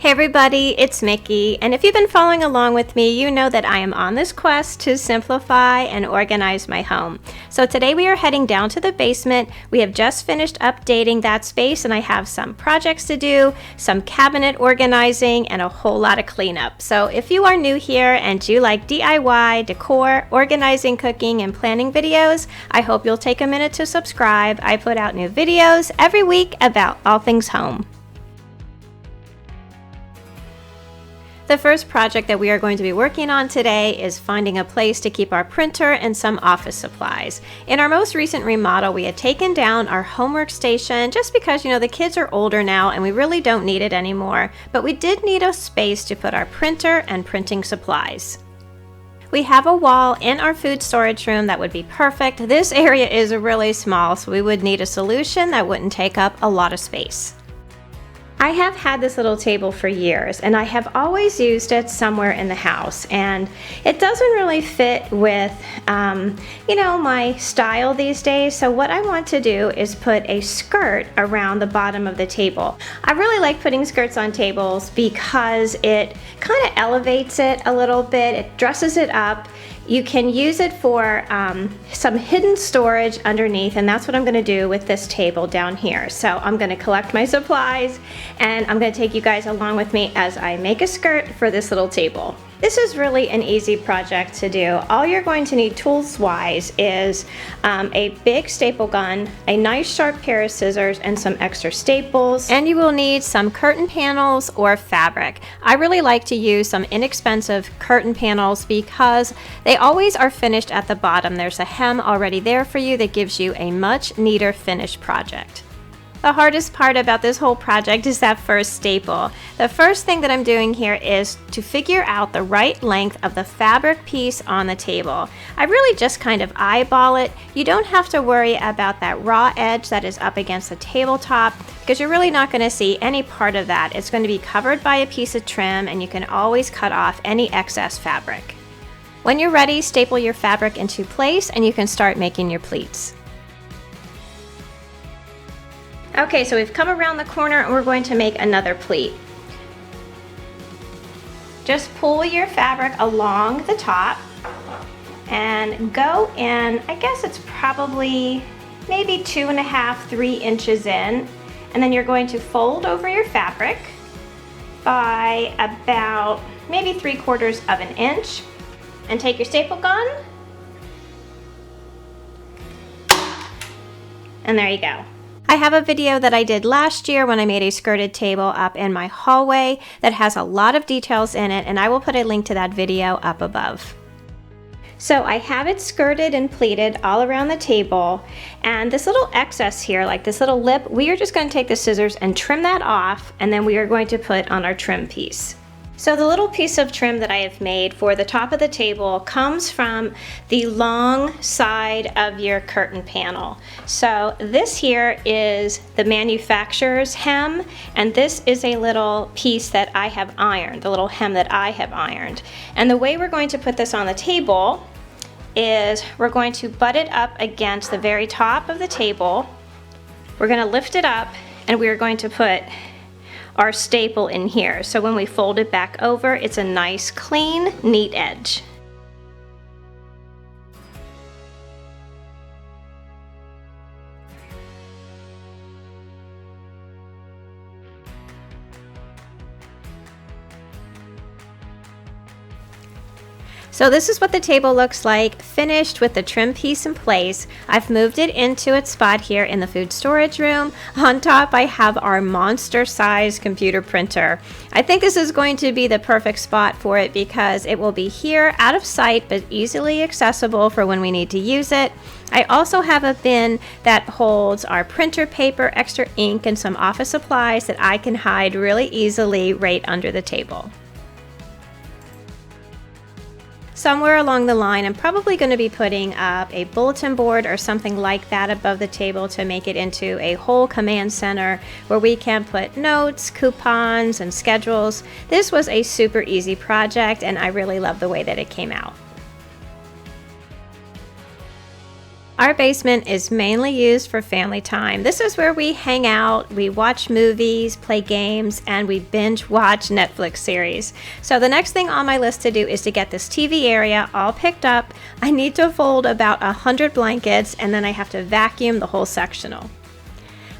Hey everybody, it's Mickey, and if you've been following along with me, you know that I am on this quest to simplify and organize my home. So today we are heading down to the basement. We have just finished updating that space and I have some projects to do, some cabinet organizing, and a whole lot of cleanup. So if you are new here and you like DIY, decor, organizing, cooking, and planning videos, I hope you'll take a minute to subscribe. I put out new videos every week about all things home. The first project that we are going to be working on today is finding a place to keep our printer and some office supplies. In our most recent remodel, we had taken down our homework station just because, the kids are older now and we really don't need it anymore, but we did need a space to put our printer and printing supplies. We have a wall in our food storage room that would be perfect. This area is really small, so we would need a solution that wouldn't take up a lot of space. I have had this little table for years and I have always used it somewhere in the house, and it doesn't really fit with my style these days. So what I want to do is put a skirt around the bottom of the table. I really like putting skirts on tables because it kind of elevates it a little bit, it dresses it up. You can use it for some hidden storage underneath, and that's what I'm going to do with this table down here. So I'm going to collect my supplies and I'm going to take you guys along with me as I make a skirt for this little table. This is really an easy project to do. All you're going to need tools-wise is a big staple gun, a nice sharp pair of scissors, and some extra staples. And you will need some curtain panels or fabric. I really like to use some inexpensive curtain panels because they always are finished at the bottom. There's a hem already there for you that gives you a much neater finished project. The hardest part about this whole project is that first staple. The first thing that I'm doing here is to figure out the right length of the fabric piece on the table. I really just kind of eyeball it. You don't have to worry about that raw edge that is up against the tabletop because you're really not going to see any part of that. It's going to be covered by a piece of trim and you can always cut off any excess fabric. When you're ready, staple your fabric into place and you can start making your pleats. Okay, so we've come around the corner and we're going to make another pleat. Just pull your fabric along the top and go in, I guess it's probably maybe 2.5, 3 inches in, and then you're going to fold over your fabric by about maybe 3/4 of an inch, and take your staple gun, and there you go. I have a video that I did last year when I made a skirted table up in my hallway that has a lot of details in it, and I will put a link to that video up above. So I have it skirted and pleated all around the table, and this little excess here, like this little lip, we are just going to take the scissors and trim that off, and then we are going to put on our trim piece. So the little piece of trim that I have made for the top of the table comes from the long side of your curtain panel. So this here is the manufacturer's hem, and this is a little piece that I have ironed, the little hem that I have ironed. And the way we're going to put this on the table is we're going to butt it up against the very top of the table. We're going to lift it up and we're going to put our staple in here. So when we fold it back over, it's a nice, clean, neat edge. So this is what the table looks like, finished with the trim piece in place. I've moved it into its spot here in the food storage room. On top, I have our monster-sized computer printer. I think this is going to be the perfect spot for it because it will be here, out of sight, but easily accessible for when we need to use it. I also have a bin that holds our printer paper, extra ink, and some office supplies that I can hide really easily right under the table. Somewhere along the line, I'm probably going to be putting up a bulletin board or something like that above the table to make it into a whole command center where we can put notes, coupons, and schedules. This was a super easy project and I really love the way that it came out. Our basement is mainly used for family time. This is where we hang out, we watch movies, play games, and we binge watch Netflix series. So the next thing on my list to do is to get this TV area all picked up. I need to fold about 100 blankets, and then I have to vacuum the whole sectional.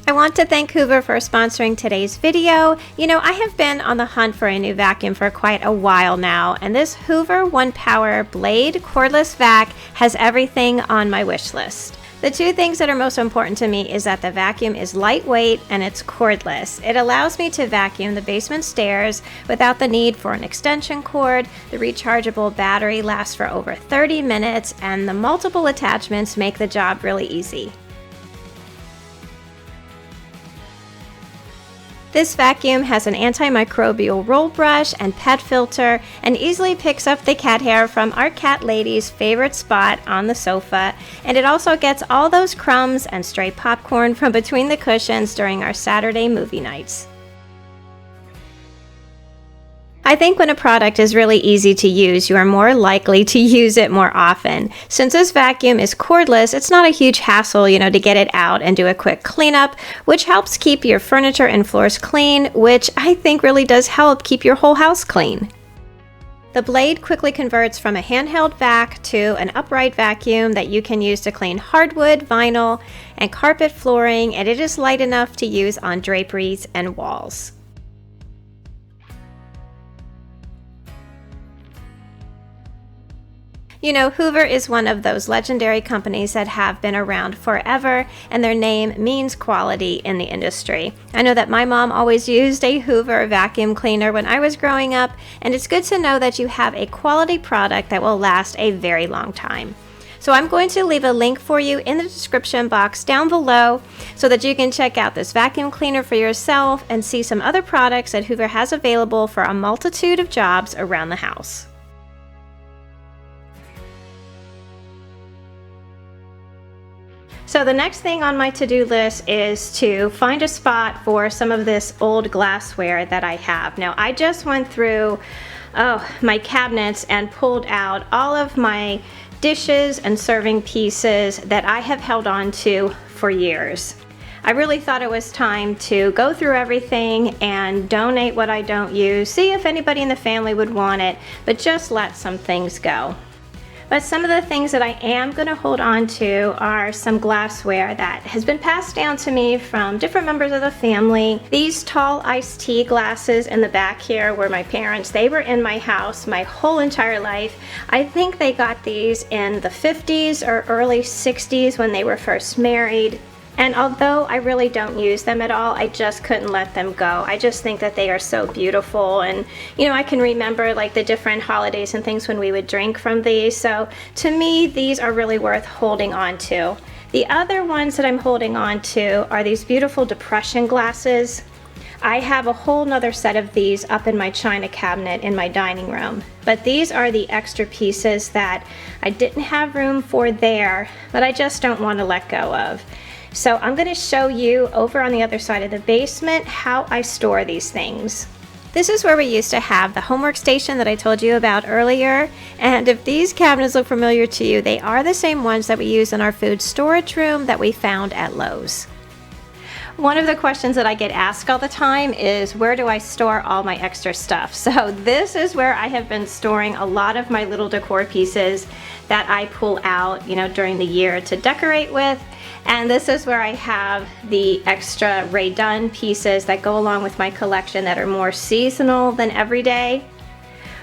I want to thank Hoover for sponsoring today's video. You know, I have been on the hunt for a new vacuum for quite a while now, and this Hoover One Power Blade cordless vac has everything on my wish list. The two things that are most important to me is that the vacuum is lightweight and it's cordless. It allows me to vacuum the basement stairs without the need for an extension cord. The rechargeable battery lasts for over 30 minutes, and the multiple attachments make the job really easy. This vacuum has an antimicrobial roll brush and pet filter and easily picks up the cat hair from our cat lady's favorite spot on the sofa, and it also gets all those crumbs and stray popcorn from between the cushions during our Saturday movie nights. I think when a product is really easy to use, you are more likely to use it more often. Since this vacuum is cordless, it's not a huge hassle, to get it out and do a quick cleanup, which helps keep your furniture and floors clean, which I think really does help keep your whole house clean. The blade quickly converts from a handheld vac to an upright vacuum that you can use to clean hardwood, vinyl, and carpet flooring, and it is light enough to use on draperies and walls. You know, Hoover is one of those legendary companies that have been around forever, and their name means quality in the industry. I know that my mom always used a Hoover vacuum cleaner when I was growing up, and it's good to know that you have a quality product that will last a very long time. So I'm going to leave a link for you in the description box down below so that you can check out this vacuum cleaner for yourself and see some other products that Hoover has available for a multitude of jobs around the house. So the next thing on my to-do list is to find a spot for some of this old glassware that I have. Now, I just went through my cabinets and pulled out all of my dishes and serving pieces that I have held on to for years. I really thought it was time to go through everything and donate what I don't use, see if anybody in the family would want it, but just let some things go. But some of the things that I am going to hold on to are some glassware that has been passed down to me from different members of the family. These tall iced tea glasses in the back here were my parents. They were in my house my whole entire life. I think they got these in the 50s or early 60s when they were first married. And although I really don't use them at all, I just couldn't let them go. I just think that they are so beautiful, and I can remember like the different holidays and things when we would drink from these. So to me, these are really worth holding on to. The other ones that I'm holding on to are these beautiful depression glasses. I have a whole nother set of these up in my china cabinet in my dining room. But these are the extra pieces that I didn't have room for there, but I just don't want to let go of. So I'm going to show you over on the other side of the basement how I store these things. This is where we used to have the homework station that I told you about earlier, and if these cabinets look familiar to you, they are the same ones that we use in our food storage room that we found at Lowe's. One of the questions that I get asked all the time is, where do I store all my extra stuff? So this is where I have been storing a lot of my little decor pieces that I pull out, during the year to decorate with. And this is where I have the extra Rae Dunn pieces that go along with my collection that are more seasonal than everyday.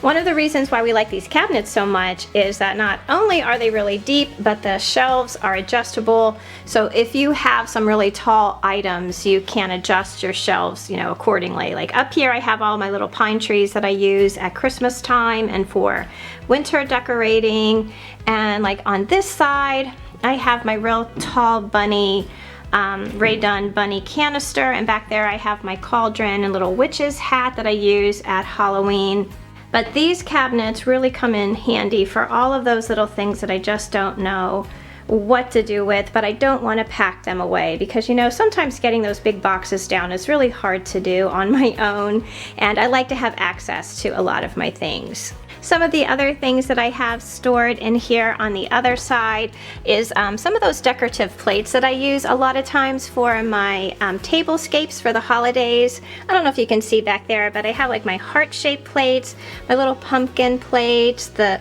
One of the reasons why we like these cabinets so much is that not only are they really deep, but the shelves are adjustable. So if you have some really tall items, you can adjust your shelves, accordingly. Like up here, I have all my little pine trees that I use at Christmas time and for winter decorating. And like on this side, I have my real tall bunny, Rae Dunn bunny canister. And back there, I have my cauldron and little witch's hat that I use at Halloween. But these cabinets really come in handy for all of those little things that I just don't know what to do with, but I don't want to pack them away because sometimes getting those big boxes down is really hard to do on my own, and I like to have access to a lot of my things. Some of the other things that I have stored in here on the other side is some of those decorative plates that I use a lot of times for my tablescapes for the holidays. I don't know if you can see back there, but I have like my heart-shaped plates, my little pumpkin plates, the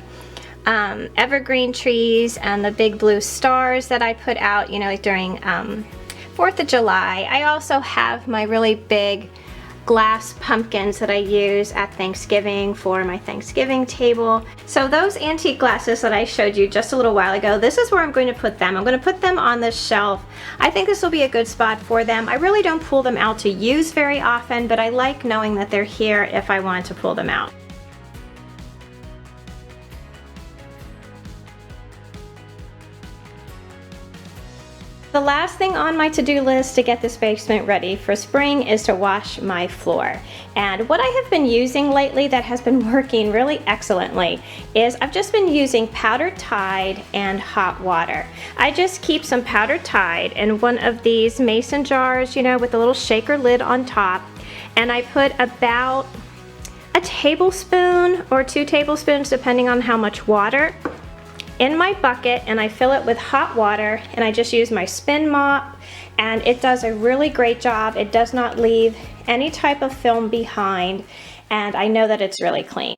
evergreen trees, and the big blue stars that I put out, you know, like during 4th of July. I also have my really big glass pumpkins that I use at Thanksgiving for my Thanksgiving table. So those antique glasses that I showed you just a little while ago, this is where I'm going to put them. I'm going to put them on this shelf. I think this will be a good spot for them. I really don't pull them out to use very often, but I like knowing that they're here if I want to pull them out. The last thing on my to-do list to get this basement ready for spring is to wash my floor. And what I have been using lately that has been working really excellently is I've just been using powdered Tide and hot water. I just keep some powdered Tide in one of these mason jars, you know, with a little shaker lid on top, and I put about a tablespoon or 2 tablespoons depending on how much water in my bucket, and I fill it with hot water, and I just use my spin mop, and it does a really great job. It does not leave any type of film behind, and I know that it's really clean.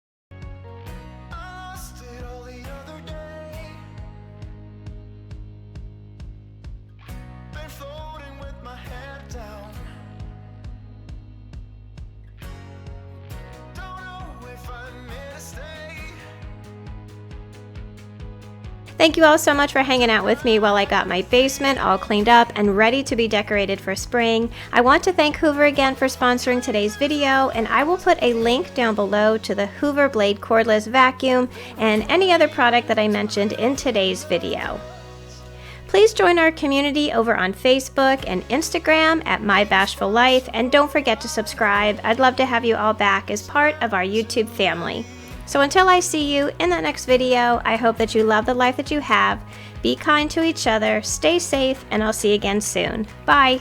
Thank you all so much for hanging out with me while I got my basement all cleaned up and ready to be decorated for spring. I want to thank Hoover again for sponsoring today's video, and I will put a link down below to the Hoover Blade cordless vacuum and any other product that I mentioned in today's video. Please join our community over on Facebook and Instagram at My Bashful Life, and don't forget to subscribe. I'd love to have you all back as part of our YouTube family. So until I see you in the next video, I hope that you love the life that you have, be kind to each other, stay safe, and I'll see you again soon. Bye!